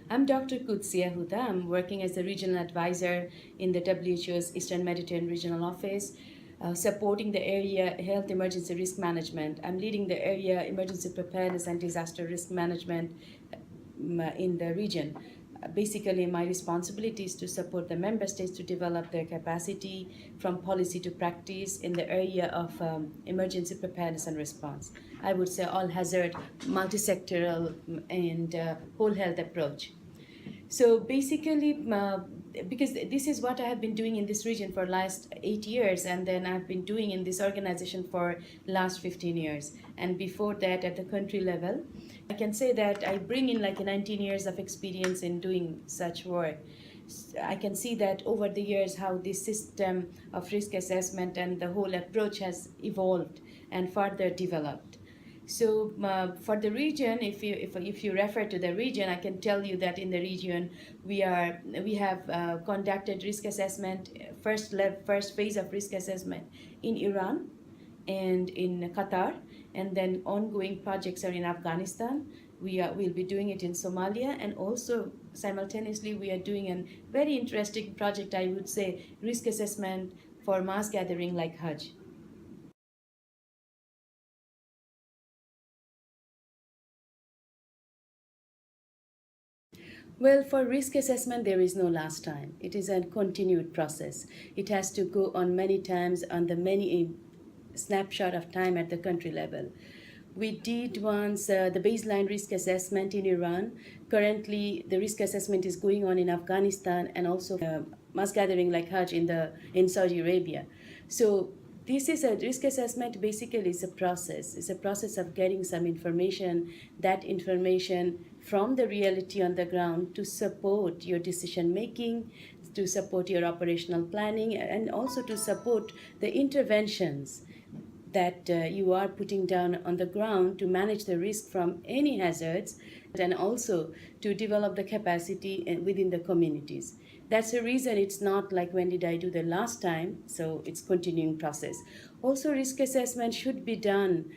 I'm Dr. Qudsia Huda. I'm working as a regional advisor in the WHO's Eastern Mediterranean Regional Office, supporting the area health emergency risk management. I'm leading the area emergency preparedness and disaster risk management in the region. Basically, my responsibility is to support the member states to develop their capacity from policy to practice in the area of emergency preparedness and response. I would say all hazard, multisectoral, and whole health approach. So basically, because this is what I have been doing in this region for last 8 years, and then I've been doing in this organization for last 15 years. And before that, at the country level, I can say that I bring in like 19 years of experience in doing such work. I can see that over the years how this system of risk assessment and the whole approach has evolved and further developed. So for the region, if you refer to the region, I can tell you that in the region we have conducted risk assessment, first phase of risk assessment in Iran and in Qatar, and then ongoing projects are in Afghanistan. We'll be doing it in Somalia, and also simultaneously we are doing a very interesting project, I would say, risk assessment for mass gathering like Hajj. Well, for risk assessment, there is no last time. It is a continued process. It has to go on many times on the many snapshot of time at the country level. We did once the baseline risk assessment in Iran. Currently, the risk assessment is going on in Afghanistan and also mass gathering like Hajj in Saudi Arabia. So this is a risk assessment. Basically, is a process. It's a process of getting some information. That information from the reality on the ground to support your decision making, to support your operational planning, and also to support the interventions that you are putting down on the ground to manage the risk from any hazards, and also to develop the capacity within the communities. That's the reason it's not like when did I do the last time, so it's continuing process. Also, risk assessment should be done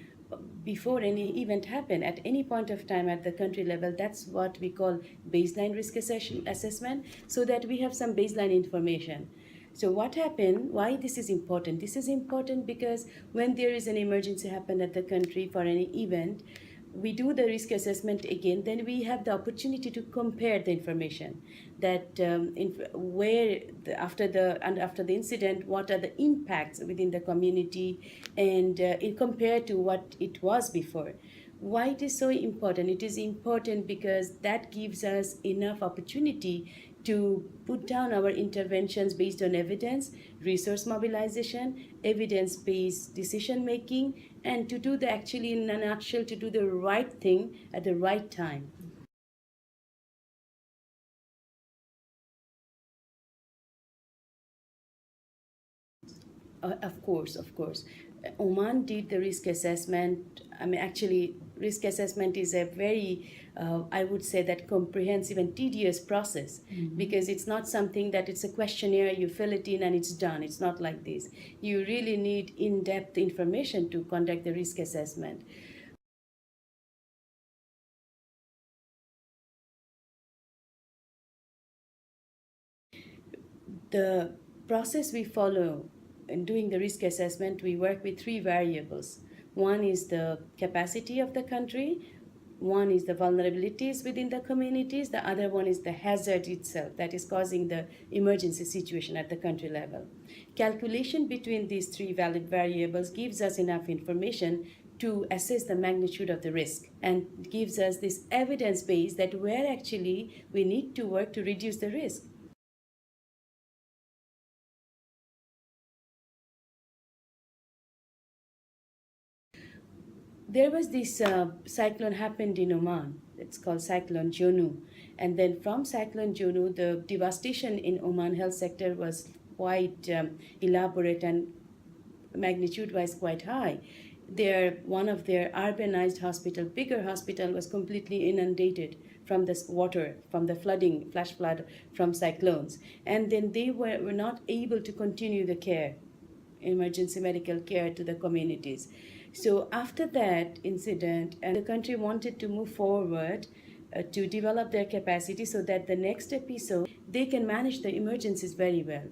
before any event happen at any point of time at the country level. That's what we call baseline risk assessment, so that we have some baseline information. So what happened, why this is important? This is important because when there is an emergency happen at the country for any event, we do the risk assessment again, then we have the opportunity to compare the information that after the incident, what are the impacts within the community, and compared to what it was before. Why it is so important? It is important because that gives us enough opportunity to put down our interventions based on evidence, resource mobilization, evidence-based decision making, and to do actually in a nutshell, to do the right thing at the right time. Of course, of course. Oman did the risk assessment. I mean, actually, risk assessment is a very, I would say, that comprehensive and tedious process, because it's not something that it's a questionnaire, you fill it in and it's done. It's not like this. You really need in-depth information to conduct the risk assessment. The process we follow in doing the risk assessment, we work with three variables. One is the capacity of the country, one is the vulnerabilities within the communities, the other one is the hazard itself that is causing the emergency situation at the country level. Calculation between these three valid variables gives us enough information to assess the magnitude of the risk, and gives us this evidence base that where actually we need to work to reduce the risk. There was this cyclone happened in Oman. It's called Cyclone Gonu. And then from Cyclone Gonu, the devastation in Oman health sector was quite elaborate, and magnitude-wise quite high. One of their urbanized hospital, bigger hospital, was completely inundated from this water, from the flooding, flash flood from cyclones. And then they were not able to continue the care, emergency medical care to the communities. So after that incident, and the country wanted to move forward to develop their capacity so that the next episode they can manage the emergencies very well.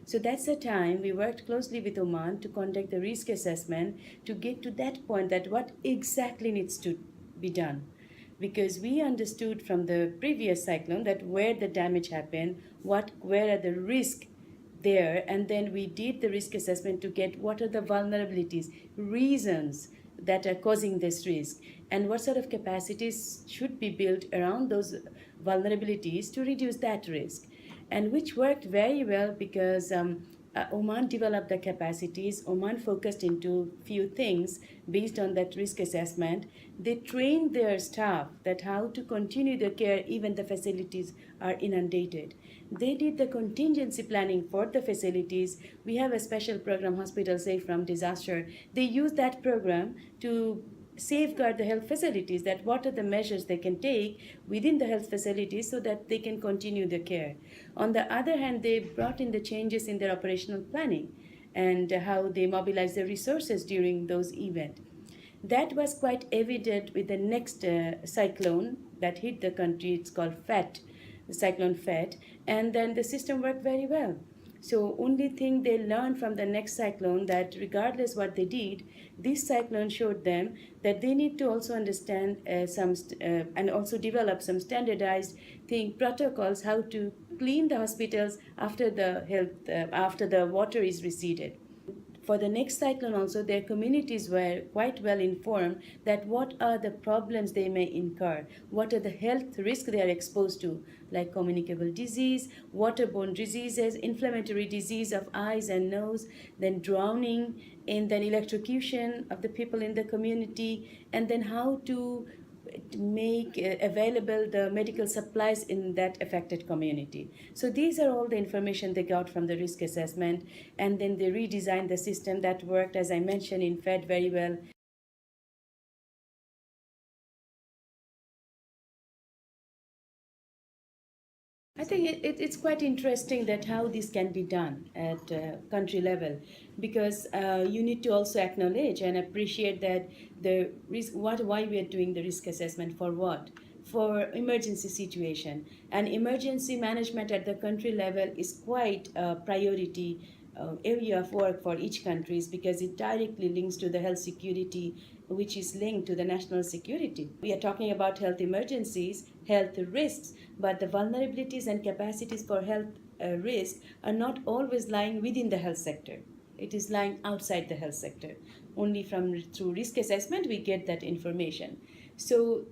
So that's the time we worked closely with Oman to conduct the risk assessment to get to that point that what exactly needs to be done. Because we understood from the previous cyclone that where the damage happened, where are the risks there, and then we did the risk assessment to get what are the vulnerabilities, reasons that are causing this risk, and what sort of capacities should be built around those vulnerabilities to reduce that risk, and which worked very well because Oman developed the capacities. Oman focused into few things based on that risk assessment. They trained their staff that how to continue the care even the facilities are inundated. They did the contingency planning for the facilities. We have a special program, Hospital Safe from Disaster. They use that program to safeguard the health facilities, that what are the measures they can take within the health facilities so that they can continue the care. On the other hand, they brought in the changes in their operational planning and how they mobilize the resources during those events. That was quite evident with the next cyclone that hit the country. It's called Phet, the Cyclone Phet, and then the system worked very well. So only thing they learned from the next cyclone that regardless what they did, this cyclone showed them that they need to also understand and also develop some standardized protocols how to clean the hospitals after after the water is receded. For the next cyclone also, their communities were quite well informed that what are the problems they may incur, what are the health risks they are exposed to, like communicable disease, waterborne diseases, inflammatory disease of eyes and nose, then drowning, and then electrocution of the people in the community, and then how to make available the medical supplies in that affected community. So these are all the information they got from the risk assessment, and then they redesigned the system that worked, as I mentioned, in Phet very well. I think it's quite interesting that how this can be done at country level, because you need to also acknowledge and appreciate that the risk, why we are doing the risk assessment for what, for emergency situation, and emergency management at the country level is quite a priority area of work for each countries because it directly links to the health security, which is linked to the national security. We are talking about health emergencies, health risks, but the vulnerabilities and capacities for health risk are not always lying within the health sector. It is lying outside the health sector. Only through risk assessment we get that information. So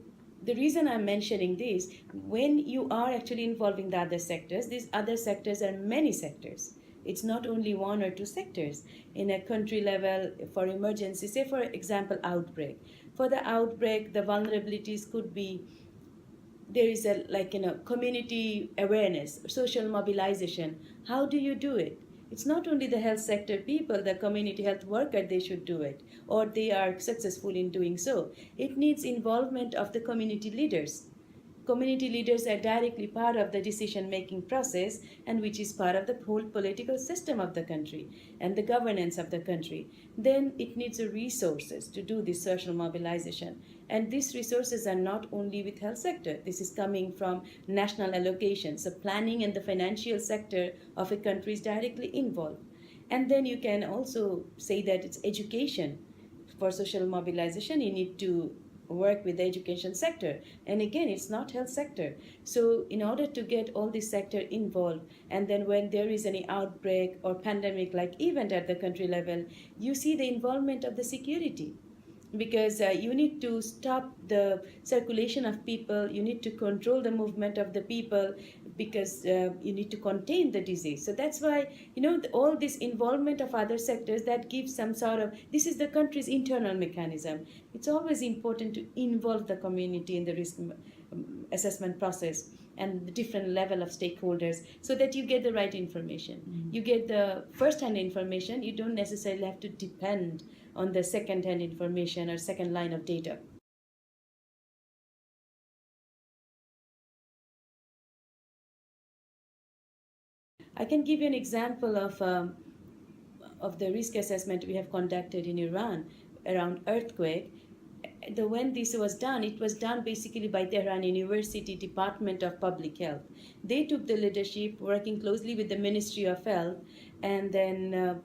the reason I'm mentioning this, when you are actually involving the other sectors, these other sectors are many sectors. It's not only one or two sectors. In a country level, for emergency, say for example, outbreak. For the outbreak, the vulnerabilities could be there is a community awareness, social mobilization. How do you do it? It's not only the health sector people, the community health worker, they should do it, or they are successful in doing so. It needs involvement of the community leaders. Community leaders are directly part of the decision-making process, and which is part of the whole political system of the country and the governance of the country. Then it needs the resources to do this social mobilization. And these resources are not only with health sector. This is coming from national allocations. So planning and the financial sector of a country is directly involved. And then you can also say that it's education. For social mobilization, you need to work with the education sector, and again it's not health sector. So in order to get all this sector involved, and then when there is any outbreak or pandemic like event at the country level, you see the involvement of the security, because you need to stop the circulation of people, you need to control the movement of the people, because you need to contain the disease. So that's why all this involvement of other sectors, that gives some sort of, this is the country's internal mechanism. It's always important to involve the community in the risk assessment process and the different level of stakeholders, so that you get the right information. You get the first-hand information. You don't necessarily have to depend on the second-hand information or second line of data. I can give you an example of the risk assessment we have conducted in Iran around earthquake. when this was done, it was done basically by Tehran University Department of Public Health. They took the leadership, working closely with the Ministry of Health, and then,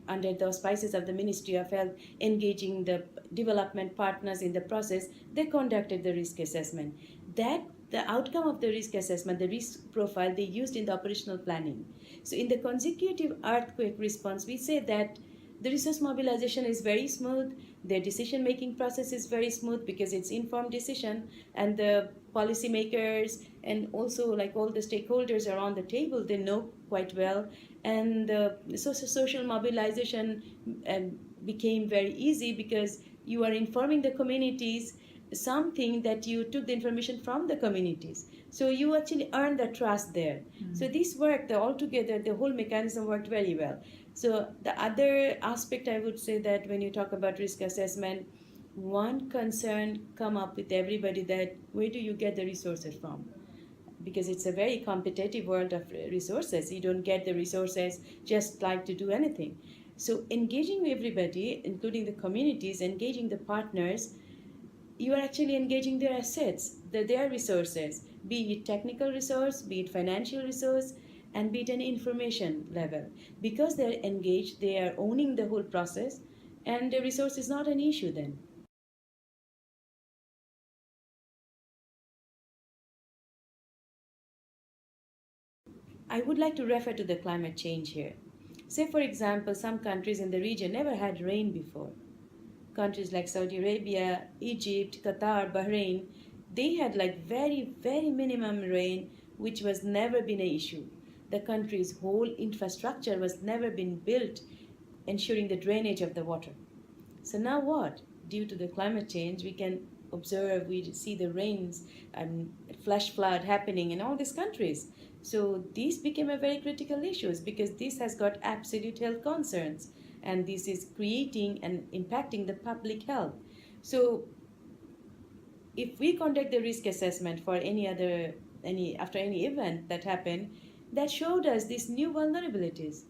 under the auspices of the Ministry of Health, engaging the development partners in the process, they conducted the risk assessment. That the outcome of the risk assessment, the risk profile, they used in the operational planning. So in the consecutive earthquake response, we say that the resource mobilization is very smooth. Their decision-making process is very smooth because it's informed decision, and the policymakers and also like all the stakeholders around the table, they know quite well. And the social mobilization became very easy because you are informing the communities something that you took the information from the communities. So you actually earn the trust there. So this worked altogether, the whole mechanism worked very well. So the other aspect I would say that when you talk about risk assessment, one concern come up with everybody that where do you get the resources from? Because it's a very competitive world of resources. You don't get the resources just like to do anything. So engaging everybody, including the communities, engaging the partners, you are actually engaging their assets, their resources, be it technical resource, be it financial resource, and be it an information level. Because they're engaged, they are owning the whole process, and the resource is not an issue then. I would like to refer to the climate change here. Say, for example, some countries in the region never had rain before. Countries like Saudi Arabia, Egypt, Qatar, Bahrain, they had like very, very minimum rain, which was never been an issue. The country's whole infrastructure was never been built, ensuring the drainage of the water. So now what? Due to the climate change, we can observe, we see the rains and flash flood happening in all these countries. So these became a very critical issues because this has got absolute health concerns, and this is creating and impacting the public health. So if we conduct the risk assessment for after any event that happened, that showed us these new vulnerabilities.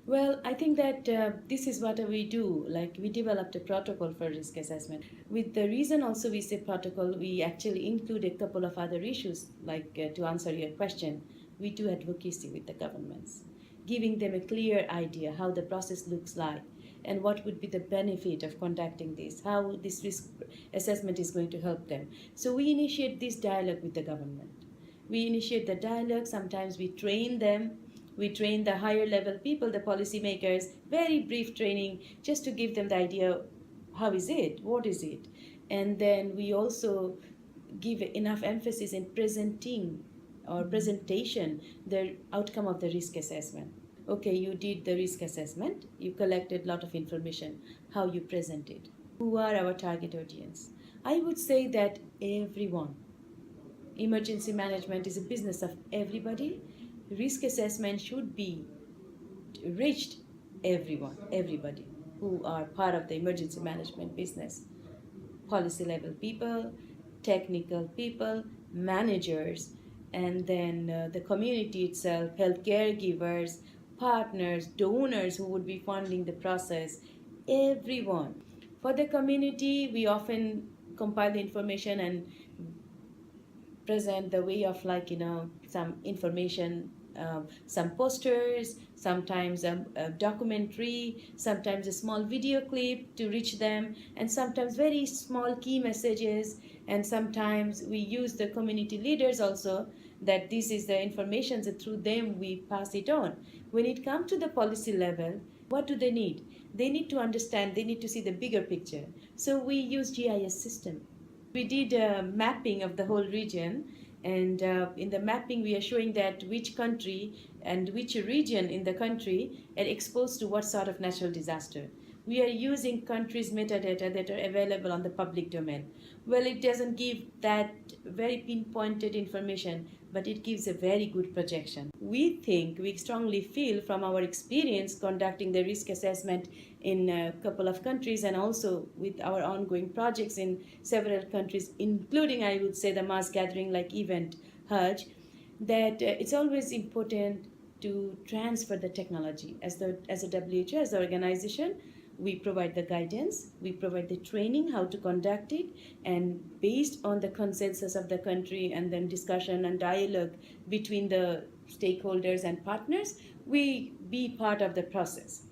Well, I think that this is what we do. Like we developed a protocol for risk assessment. With the reason also we say protocol, we actually include a couple of other issues. Like to answer your question, we do advocacy with the governments, giving them a clear idea how the process looks like and what would be the benefit of conducting this, how this risk assessment is going to help them. So we initiate this dialogue with the government. We initiate the dialogue. Sometimes we train them. We train the higher level people, the policymakers, very brief training just to give them the idea how is it, what is it. And then we also give enough emphasis in presenting or presentation the outcome of the risk assessment. Okay, you did the risk assessment, you collected a lot of information, how you present it. Who are our target audience? I would say that everyone. Emergency management is a business of everybody. Risk assessment should be reached everybody who are part of the emergency management business. Policy level people, technical people, managers, and then the community itself, health caregivers, partners, donors who would be funding the process, everyone. For the community, we often compile the information and present the way of some information, some posters, sometimes a documentary, sometimes a small video clip to reach them, and sometimes very small key messages, and sometimes we use the community leaders also, that this is the information that through them we pass it on. When it comes to the policy level, what do they need? They need to understand, they need to see the bigger picture. So we use GIS system. We did a mapping of the whole region, and in the mapping we are showing that which country and which region in the country are exposed to what sort of natural disaster. We are using countries' metadata that are available on the public domain. Well, it doesn't give that very pinpointed information, but it gives a very good projection. We strongly feel from our experience conducting the risk assessment in a couple of countries and also with our ongoing projects in several countries, including, I would say, the mass gathering like event Hajj, that it's always important to transfer the technology. As a WHO, as an organization, we provide the guidance, we provide the training how to conduct it, and based on the consensus of the country and then discussion and dialogue between the stakeholders and partners, we be part of the process.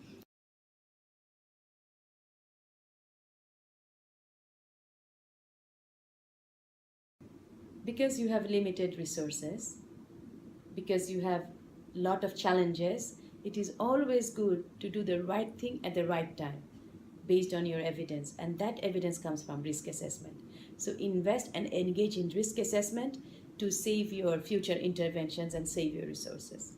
Because you have limited resources, because you have a lot of challenges, it is always good to do the right thing at the right time based on your evidence, and that evidence comes from risk assessment. So invest and engage in risk assessment to save your future interventions and save your resources.